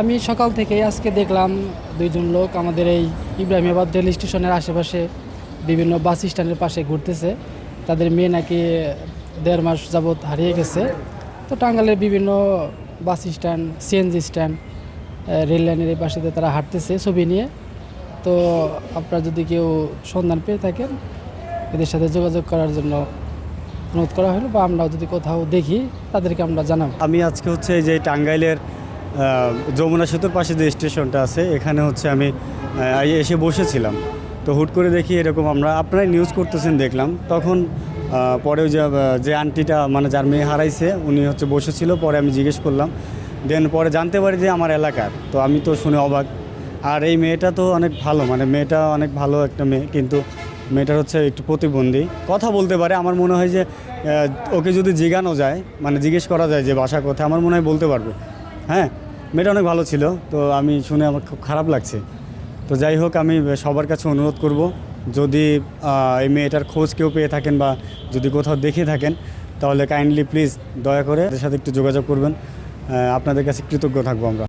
আমি সকাল থেকে আজকে দেখলাম দুইজন লোক আমাদের এই ইব্রাহিমাবাদ রেল স্টেশনের আশেপাশে বিভিন্ন বাস স্ট্যান্ডের পাশে ঘুরতেছে। তাদের মেয়ে নাকি 1.5 মাস যাবৎ হারিয়ে গেছে। তো টাঙ্গাইলের বিভিন্ন bus stand, CNG stand, rail লাইনের এই পাশে তারা হাঁটতেছে ছবি নিয়ে। তো আপনারা যদি কেউ সন্ধান পেয়ে থাকেন এদের সাথে যোগাযোগ করার জন্য অনুরোধ করা হলো, বা আমরাও যদি কোথাও দেখি তাদেরকে আমরা জানাবো। আমি আজকে হচ্ছে এই যে টাঙ্গাইলের যমুনা সেতুর পাশে যে স্টেশনটা আছে এখানে হচ্ছে আমি এসে বসেছিলাম। তো হুট করে দেখি এরকম আপনারাই নিউজ করতেছেন দেখলাম। তখন পরে ওই যে আন্টিটা মানে যার মেয়ে হারাইছে উনি হচ্ছে বসেছিল। পরে আমি জিজ্ঞেস করলাম, দেন পরে জানতে পারি যে আমার এলাকার। তো আমি তো শুনে অবাক। আর এই মেয়েটা তো অনেক ভালো, মানে মেয়েটা অনেক ভালো একটা মেয়ে, কিন্তু মেয়েটার হচ্ছে একটু প্রতিবন্ধী, কথা বলতে পারে। আমার মনে হয় যে ওকে যদি জিজ্ঞানো যায়, মানে জিজ্ঞেস করা যায় যে বাসা কোথায়, আমার মনে হয় বলতে পারবে। হ্যাঁ, মেয়েটা অনেক ভালো ছিল। তো আমি শুনে আমার খুব খারাপ লাগছে। তো যাই হোক, আমি সবার কাছে অনুরোধ করব, যদি এই মেয়েটার খোঁজ কেউ পেয়ে থাকেন বা যদি কোথাও দেখে থাকেন, তাহলে কাইন্ডলি প্লিজ দয়া করে এদের সাথে একটু যোগাযোগ করবেন। আপনাদের কাছে কৃতজ্ঞ থাকবো আমরা।